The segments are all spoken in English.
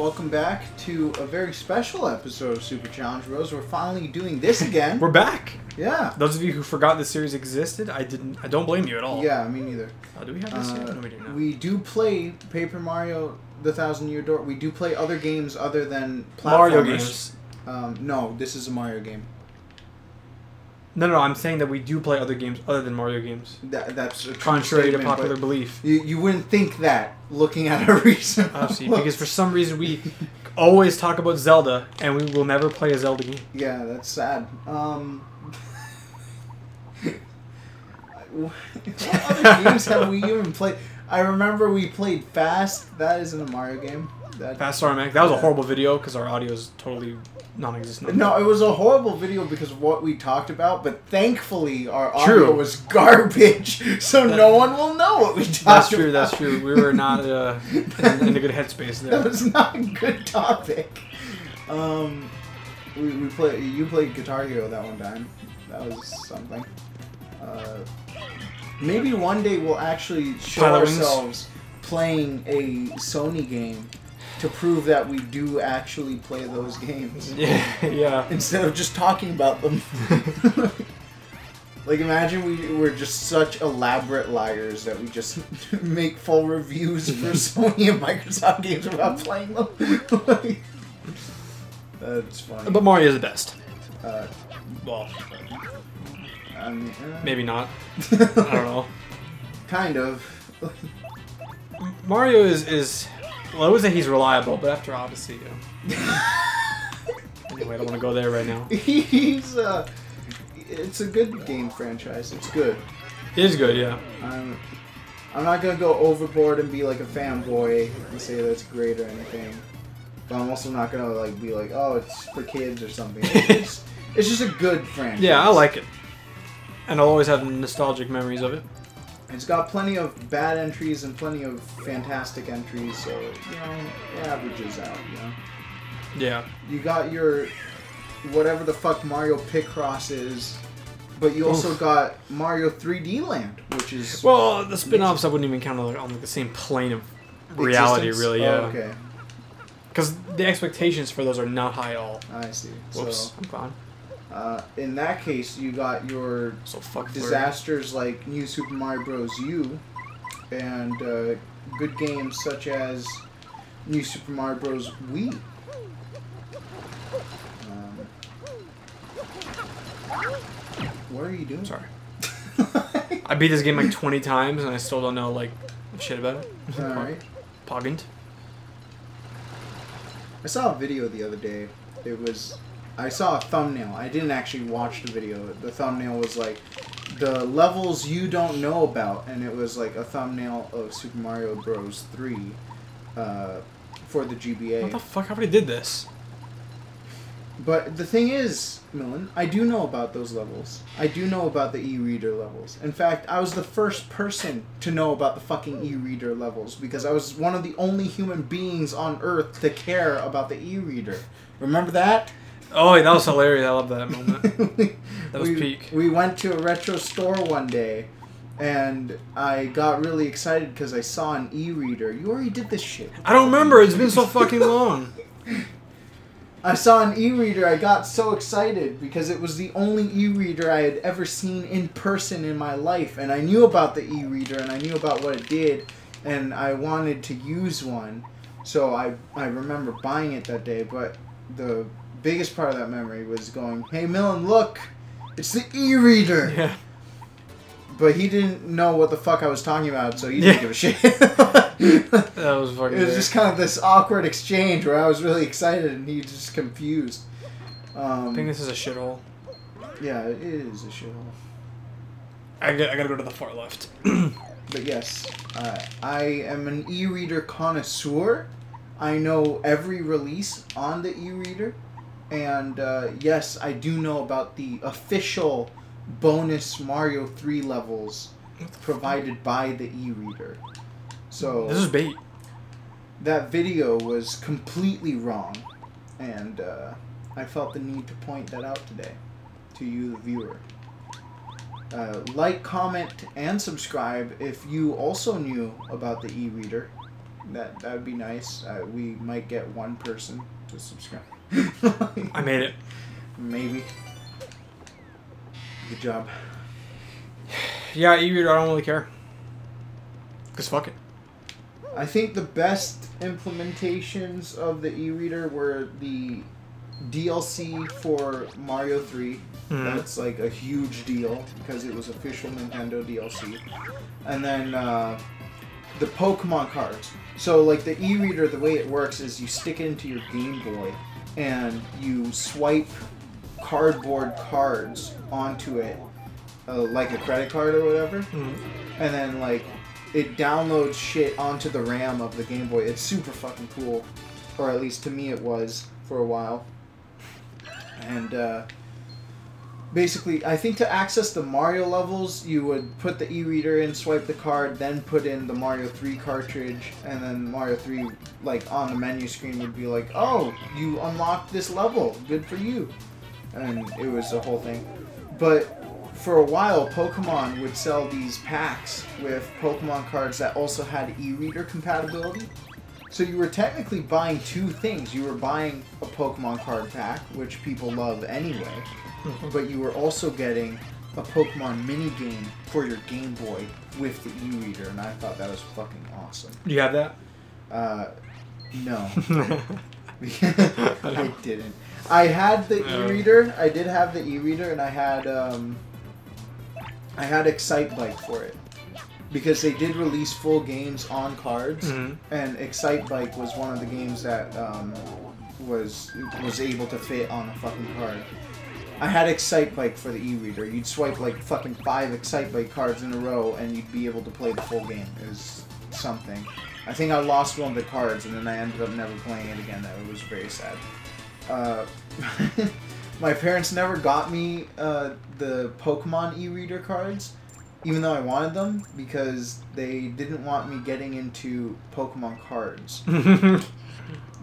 welcome back to a very special episode of Super Challenge Bros. We're finally doing this again. We're back. Yeah. Those of you who forgot this series existed, I don't blame you at all. Yeah, me neither. Do we have this yet? No, we do not. We do play Paper Mario: The Thousand-Year Door. We do play other games other than platformers. Mario games. No, this is a Mario game. No, I'm saying that we do play other games other than Mario games. That's a contrary to popular belief. You wouldn't think that looking at our recent Obviously, because for some reason we always talk about Zelda and we will never play a Zelda game. Yeah, that's sad. What other games have we even played? I remember we played Fast. That isn't a Mario game. Fast RMX. That was a horrible video because our audio is totally non-existent. No, it was a horrible video because of what we talked about, but thankfully our audio was garbage, so no one will know what we talked about. That's true. We were not in a good headspace there. That was not a good topic. You played Guitar Hero that one time. That was something. Maybe one day we'll actually show ourselves playing a Sony game to prove that we do actually play those games. Yeah. Instead of just talking about them. Like, imagine we were just such elaborate liars that we just make full reviews for Sony and Microsoft games without playing them. That's funny. But Mario is the best. Well, I mean, maybe not. I don't know. Kind of. Mario is well, I would say he's reliable, but after Odyssey, anyway, I don't want to go there right now. It's a good game franchise. It's good. It is good, yeah. I'm not gonna go overboard and be like a fanboy and say that it's great or anything, but I'm also not gonna like be like, oh, it's for kids or something. It's just a good franchise. Yeah, I like it, and I'll always have nostalgic memories of it. It's got plenty of bad entries and plenty of fantastic entries, so, you know, it averages out, you know? Yeah. You got your whatever the fuck Mario Picross is, but you also got Mario 3D Land, which is... Well, the spin-offs I wouldn't even count on the same plane of reality, really, yeah. Oh, okay. Because the expectations for those are not high at all. I see. Whoops, So, I'm gone. in that case, you got your disasters like New Super Mario Bros. U, and good games such as New Super Mario Bros. Wii. What are you doing? Sorry. I beat this game like 20 times and I still don't know like shit about it. Alright. Poggant. I saw a video the other day. I saw a thumbnail. I didn't actually watch the video. The thumbnail was like, the levels you don't know about, and it was like a thumbnail of Super Mario Bros. 3 for the GBA. What the fuck? I already did this. But the thing is, Millen, I do know about those levels. I do know about the e-reader levels. In fact, I was the first person to know about the fucking e-reader levels because I was one of the only human beings on Earth to care about the e-reader. Remember that? Oh, that was hilarious. I love that moment. That was peak. We went to a retro store one day, and I got really excited because I saw an e-reader. You already did this shit. I don't remember. It's been so fucking long. I saw an e-reader. I got so excited because it was the only e-reader I had ever seen in person in my life. And I knew about the e-reader, and I knew about what it did, and I wanted to use one. So I remember buying it that day, but the biggest part of that memory was going, hey Millen, look, it's the e-reader. Yeah. But he didn't know what the fuck I was talking about, so he didn't give a shit. That was fucking It was just kind of this awkward exchange where I was really excited and he was just confused. I think this is a shithole. Yeah, it is a shithole. I gotta go to the far left. But yes, I am an e-reader connoisseur. I know every release on the e-reader. And yes, I do know about the official bonus Mario 3 levels provided by the e-reader. So this is bait. That video was completely wrong, and I felt the need to point that out today to you, the viewer. Like, comment, and subscribe if you also knew about the e-reader. That would be nice. We might get one person to subscribe. I made it. Maybe. Good job. Yeah, e-reader, I don't really care. Cause fuck it. I think the best implementations of the e-reader were the DLC for Mario 3. That's like a huge deal because it was official Nintendo DLC. And then the Pokemon cards. So like the e-reader, the way it works is you stick it into your Game Boy and you swipe cardboard cards onto it, like a credit card or whatever. And then like it downloads shit onto the RAM of the Game Boy. It's super fucking cool, or at least to me it was for a while. And basically, I think to access the Mario levels, you would put the e-reader in, swipe the card, then put in the Mario 3 cartridge, and then Mario 3, like, on the menu screen would be like, oh, you unlocked this level, good for you. And it was a whole thing. But for a while, Pokemon would sell these packs with Pokemon cards that also had e-reader compatibility. So you were technically buying two things. You were buying a Pokemon card pack, which people love anyway, but you were also getting a Pokemon mini game for your Game Boy with the e-reader, and I thought that was fucking awesome. Do you have that? No. I didn't. I had the e-reader. I did have the e-reader, and I had Excitebike for it. Because they did release full games on cards, and Excitebike was one of the games that was able to fit on a fucking card. I had Excitebike for the e-reader. You'd swipe like fucking 5 Excitebike cards in a row, and you'd be able to play the full game. It was something. I think I lost one of the cards, and then I ended up never playing it again. That was very sad. My parents never got me the Pokemon e-reader cards, even though I wanted them, because they didn't want me getting into Pokemon cards.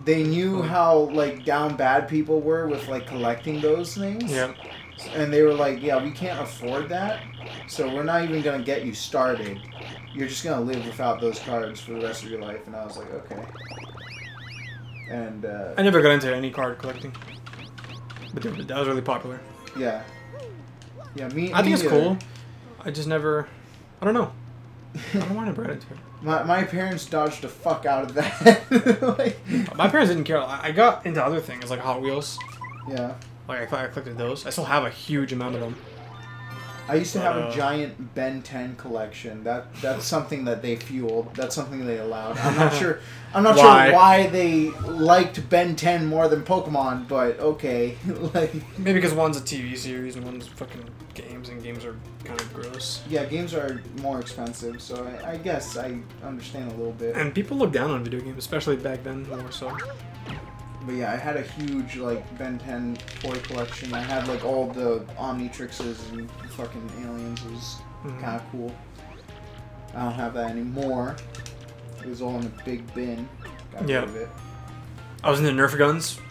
They knew how, like, down bad people were with, like, collecting those things. Yep. And they were like, yeah, we can't afford that, so we're not even going to get you started. You're just going to live without those cards for the rest of your life. And I was like, okay. And, I never got into any card collecting. But that was really popular. Yeah. Yeah, I think it's cool. I just never... I don't know. I don't want to bread into it. My parents dodged the fuck out of that. Like, my parents didn't care. I got into other things, like Hot Wheels. Yeah. Like, I collected those. I still have a huge amount of them. I used to have a giant Ben 10 collection. That's something that they fueled. That's something they allowed. I'm not sure. I'm not sure why they liked Ben 10 more than Pokemon, but okay. Like, maybe because one's a TV series and one's fucking games, and games are kind of gross. Yeah, games are more expensive, so I guess I understand a little bit. And people look down on video games, especially back then, more so. But yeah, I had a huge, like, Ben 10 toy collection. I had, like, all the Omnitrixes and fucking aliens. It was kind of cool. I don't have that anymore. It was all in a big bin. Got rid of it. I was into Nerf guns.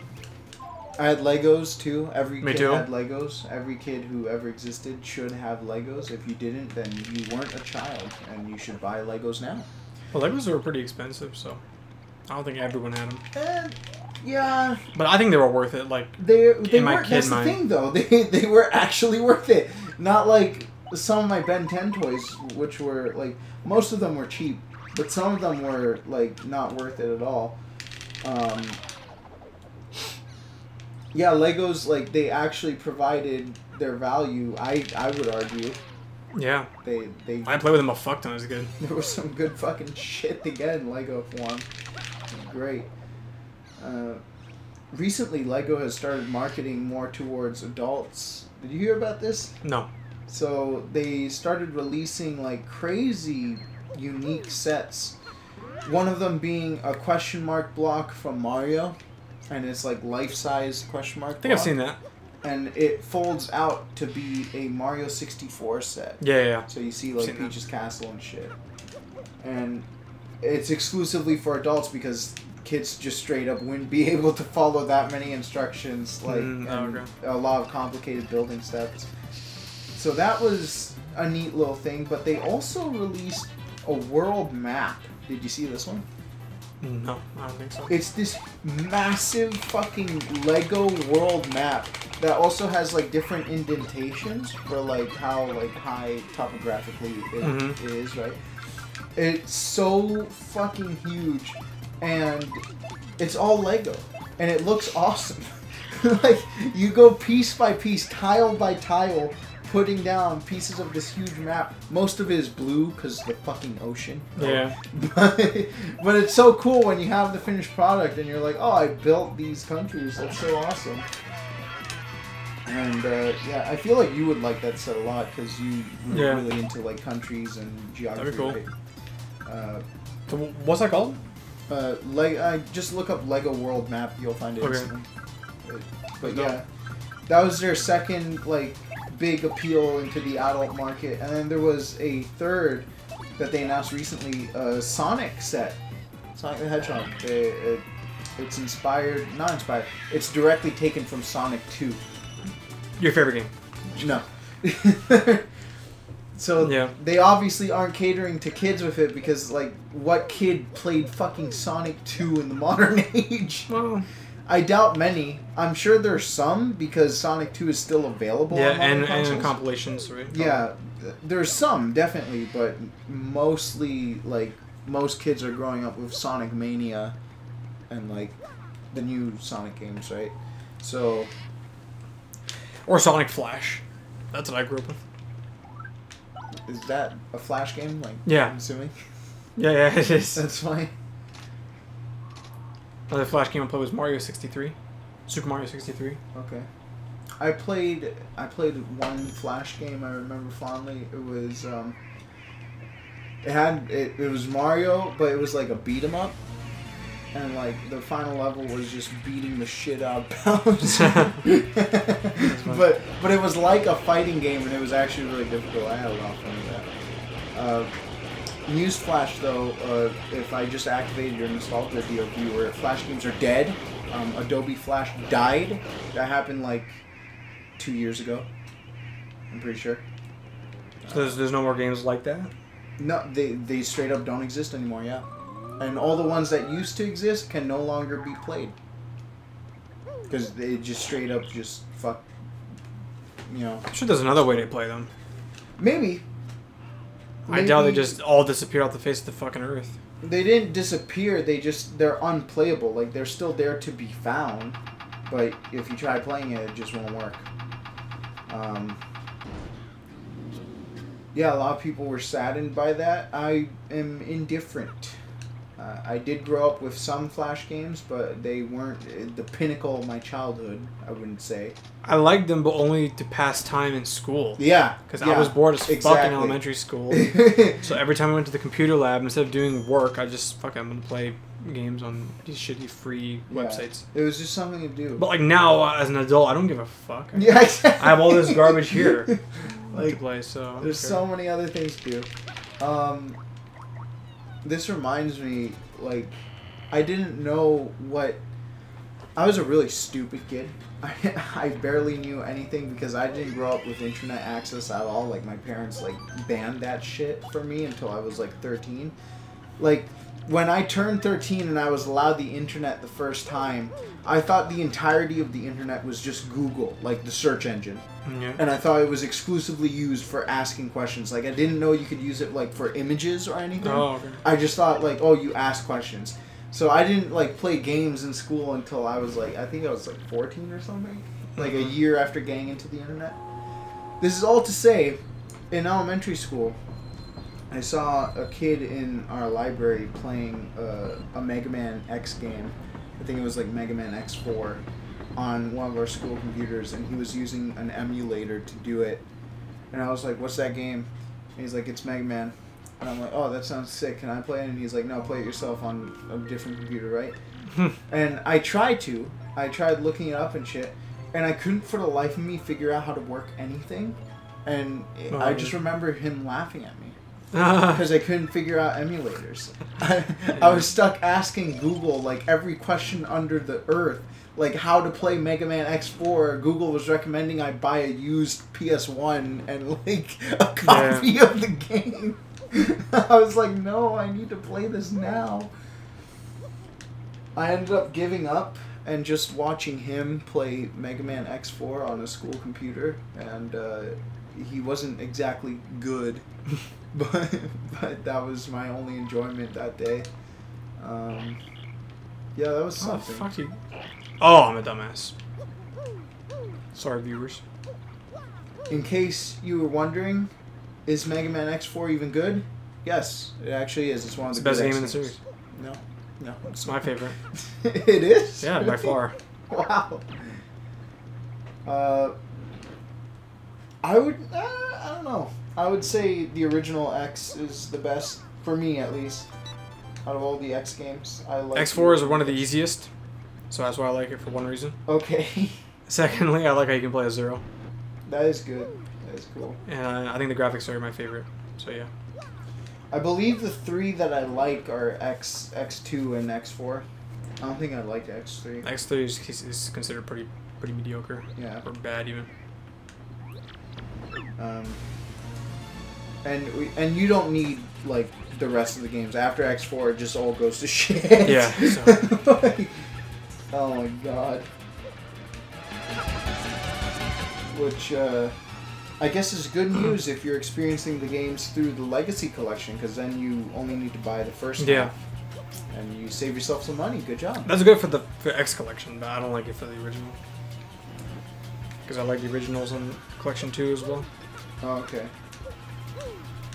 I had Legos, too. Every Me kid too. had Legos. Every kid who ever existed should have Legos. If you didn't, then you weren't a child, and you should buy Legos now. Well, Legos were pretty expensive, so I don't think everyone had them. Yeah, but I think they were worth it. Like they were. That's the thing, though. They were actually worth it. Not like some of my Ben 10 toys, which were like most of them were cheap, but some of them were like not worth it at all. Yeah, Legos, like, they actually provided their value. I would argue. Yeah. They. I played with them a fuck ton. It was good. There was some good fucking shit to get in Lego form. Great. Recently, Lego has started marketing more towards adults. Did you hear about this? No. So they started releasing like crazy, unique sets. One of them being a question mark block from Mario, and it's like life-size question mark block. I think I've seen that. And it folds out to be a Mario 64 set. Yeah. So you see like Peach's Castle and shit. And it's exclusively for adults because kids just straight up wouldn't be able to follow that many instructions, like a lot of complicated building steps. So that was a neat little thing, but they also released a world map. Did you see this one? No, I don't think so. It's this massive fucking Lego world map that also has like different indentations for like how like high topographically it is, right? It's so fucking huge, and it's all Lego, and it looks awesome. Like, you go piece by piece, tile by tile, putting down pieces of this huge map. Most of it is blue because the fucking ocean. Yeah. But it's so cool when you have the finished product and you're like, oh, I built these countries. That's so awesome. And yeah, I feel like you would like that set a lot because you were really into like countries and geography. That'd be cool. Right? So what's that called? Just look up Lego World Map. You'll find it instantly. But No. yeah, that was their second like big appeal into the adult market, and then there was a third that they announced recently, a Sonic set, Sonic the Hedgehog. It's inspired, not inspired. It's directly taken from Sonic 2. Your favorite game? No. So yeah. They obviously aren't catering to kids with it because like what kid played fucking Sonic 2 in the modern age? Well, I doubt many. I'm sure there's some because Sonic 2 is still available. Yeah, on and compilations, right? Yeah, there's some definitely, but mostly like most kids are growing up with Sonic Mania and like the new Sonic games, right? So or Sonic Flash. That's what I grew up with. is that a Flash game? Like yeah, I'm assuming. Yeah, it is. That's fine. Another Flash game I played was Mario 63. Super Mario 63. Okay. I played one Flash game I remember fondly. It was it was Mario, but it was like a beat 'em up, and like the final level was just beating the shit out of Bowser. but it was like a fighting game, and it was actually really difficult. I had a lot of fun with that. Newsflash though, if I just activated your nostalgia viewer, Flash games are dead. Adobe Flash died. That happened like 2 years ago. I'm pretty sure. So there's no more games like that? No, they straight up don't exist anymore, yeah. And all the ones that used to exist can no longer be played. Because they just straight up just fuck, you know. I'm sure there's another way to play them. Maybe. I doubt they just all disappear off the face of the fucking earth. They didn't disappear, they're unplayable. Like, they're still there to be found. But if you try playing it, it just won't work. Yeah, a lot of people were saddened by that. I am indifferent. I did grow up with some Flash games, but they weren't the pinnacle of my childhood, I wouldn't say. I liked them, but only to pass time in school. Yeah. Because I was bored as fuck in elementary school. So every time I went to the computer lab, instead of doing work, I'm going to play games on these shitty free websites. It was just something to do. But like now, as an adult, I don't give a fuck. Yeah, exactly. I have all this garbage here like, to play, so... There's so many other things to do. This reminds me, like, I didn't know what... I was a really stupid kid. I barely knew anything because I didn't grow up with internet access at all. Like, my parents, like, banned that shit for me until I was, like, 13. Like, when I turned 13 and I was allowed the internet the first time, I thought the entirety of the internet was just Google, like, the search engine. Yeah. And I thought it was exclusively used for asking questions. Like, I didn't know you could use it, like, for images or anything. Oh, okay. I just thought, like, oh, you ask questions. So I didn't, like, play games in school until I was, like, I think I was, like, 14 or something. Like, a year after getting into the internet. This is all to say, in elementary school, I saw a kid in our library playing a Mega Man X game. I think it was, like, Mega Man X4. On one of our school computers, and he was using an emulator to do it. And I was like, what's that game? And he's like, it's Mega Man. And I'm like, oh, that sounds sick. Can I play it? And he's like, no, play it yourself on a different computer, right? And I tried to. I tried looking it up and shit. And I couldn't for the life of me figure out how to work anything. And I just remember him laughing at me. Because I couldn't figure out emulators. I was stuck asking Google, like, every question under the earth. Like, how to play Mega Man X4. Google was recommending I buy a used PS1 and, like, a copy of the game. I was like, no, I need to play this now. I ended up giving up and just watching him play Mega Man X4 on a school computer, and he wasn't exactly good, but that was my only enjoyment that day. Yeah, that was something. Oh, fuck you. Oh, I'm a dumbass. Sorry, viewers. In case you were wondering, is Mega Man X4 even good? Yes, it actually is. It's one of the best good game in the X series. No, It's my favorite. It is? Yeah, by far. Wow. I would, I don't know. I would say the original X is the best, for me at least, out of all the X games. I like X4 is one of the easiest, so that's why I like it for one reason. Okay. Secondly, I like how you can play as Zero. That is good. That is cool. And I think the graphics are my favorite, so yeah. I believe the three that I like are X2, and X4. I don't think I like X3. X3 is considered pretty mediocre. Yeah. Or bad even. And you don't need like the rest of the games. After X4, it just all goes to shit. Yeah. So. Like, oh my god. Which I guess is good news if you're experiencing the games through the Legacy Collection, because then you only need to buy the first half. And you save yourself some money. Good job. That's good for the X Collection, but I don't like it for the original. Because I like the originals on Collection 2 as well. Oh, okay.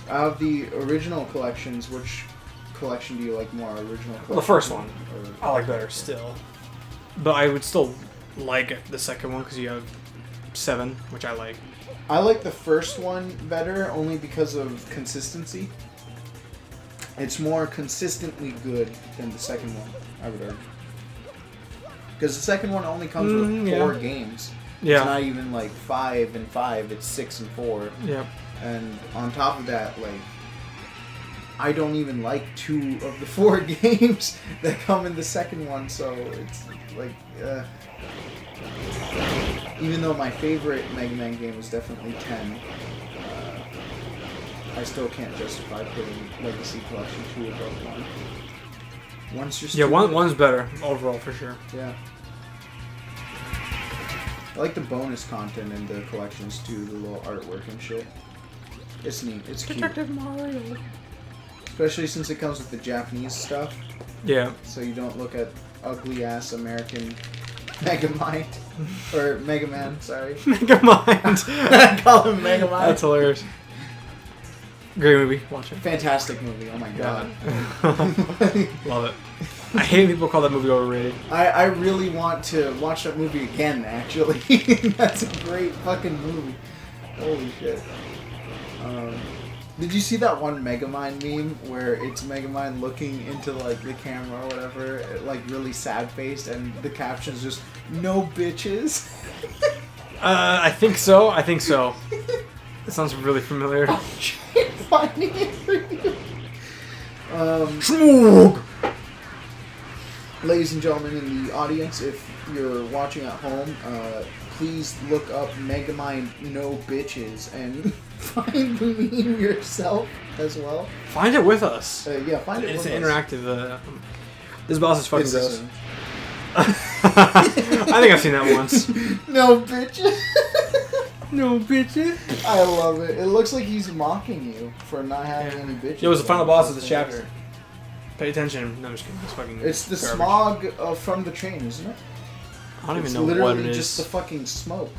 Out of the original collections, which collection do you like more? Original collection? The first one. Or... I like better still. But I would still like the second one because you have 7, which I like. I like the first one better only because of consistency. It's more consistently good than the second one, I would argue. Because the second one only comes with 4 games. Yeah. It's not even like 5 and 5, it's 6 and 4. Yeah. And on top of that, like, I don't even like 2 of the 4 games that come in the second one, so it's like, even though my favorite Mega Man game was definitely 10, I still can't justify putting Legacy Collection 2 above 1. One's just one's better overall for sure. Yeah. I like the bonus content in the collections too, the little artwork and shit. It's neat. It's cute. Detective Mario. Especially since it comes with the Japanese stuff. Yeah. So you don't look at ugly ass American Megamind. Or Mega Man, sorry. Megamind. I call him Megamind. That's hilarious. Great movie. Watch it. Fantastic movie. Oh my god. Love it. I hate people call that movie overrated. I really want to watch that movie again, actually. That's a great fucking movie. Holy shit. Did you see that one Megamind meme where it's Megamind looking into like the camera or whatever, like really sad faced, and the caption's just "No bitches"? I think so. It sounds really familiar. I'll try finding it for you. Schmoog! Ladies and gentlemen in the audience, if you're watching at home, please look up Megamind No Bitches and find the meme yourself as well. Find it with us. Yeah, find it it's with an us. interactive. This boss is fucking gross. I think I've seen that once. No bitches. No bitches. I love it. It looks like he's mocking you for not having any bitches. It was the final boss of this chapter. Pay attention. No, I'm just kidding. It's fucking. It's the garbage. smog from the train, isn't it? I don't even know what it is. It's literally just the fucking smoke.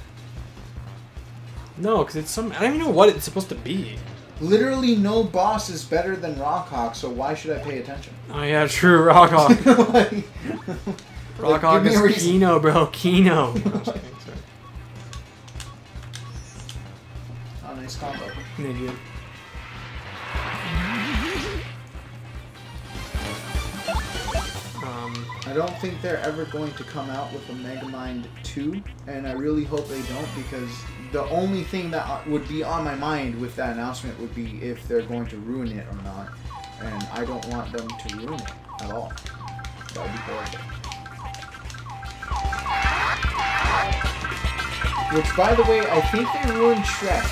No, because it's some. I don't even know what it's supposed to be. Literally, no boss is better than Rockhawk, so why should I pay attention? Oh yeah, true. Rockhawk. Like, Rockhawk is Kino, bro. Kino. Oh, nice combo. Thank you. I don't think they're ever going to come out with a Megamind 2, and I really hope they don't, because the only thing that would be on my mind with that announcement would be if they're going to ruin it or not, and I don't want them to ruin it at all. That would be horrible. Which, by the way, I think they ruined Shrek.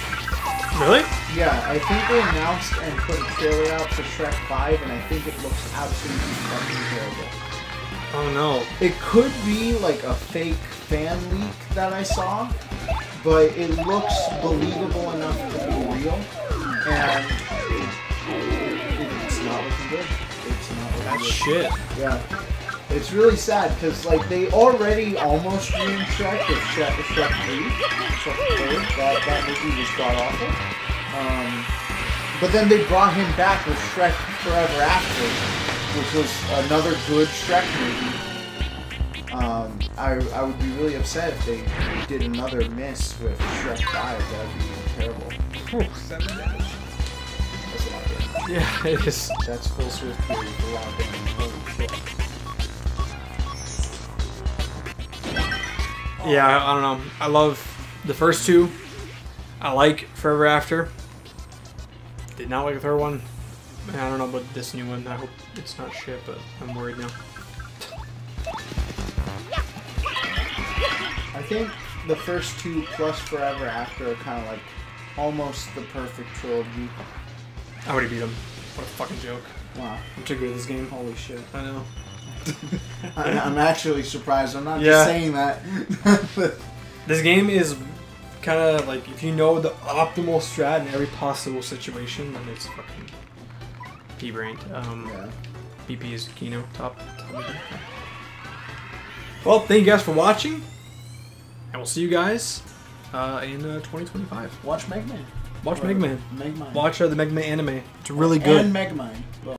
Really? Yeah, I think they announced and put a trailer out for Shrek 5, and I think it looks absolutely fucking terrible. Oh no. It could be like a fake fan leak that I saw, but it looks believable enough to be real, and it's not looking good. It's not looking That's good. shit. Yeah. It's really sad because like they already almost ruined Shrek with Shrek 3. That movie was god awful. But then they brought him back with Shrek Forever After, which was another good Shrek movie. I would be really upset if they did another miss with Shrek 5. That would be terrible. 7 damage. That's a lot of damage. Yeah, it is. That's full Swift Fury with a lot of damage. Holy shit. Yeah, I don't know. I love the first two. I like Forever After. Did not like the third one. I don't know about this new one. I hope it's not shit, but I'm worried now. I think the first two plus Forever After are kind of like almost the perfect trilogy. I already beat him. What a fucking joke. Wow. I'm too good at this game. Holy shit. I know. I'm actually surprised. I'm not just saying that. This game is kind of like, if you know the optimal strat in every possible situation, then it's fucking P-brained. Yeah. BP is Kino, top. Well, thank you guys for watching, and we'll see you guys in 2025. Watch Megman. Watch Megman. Megman. Watch the Megman anime. It's really good. And Megmine.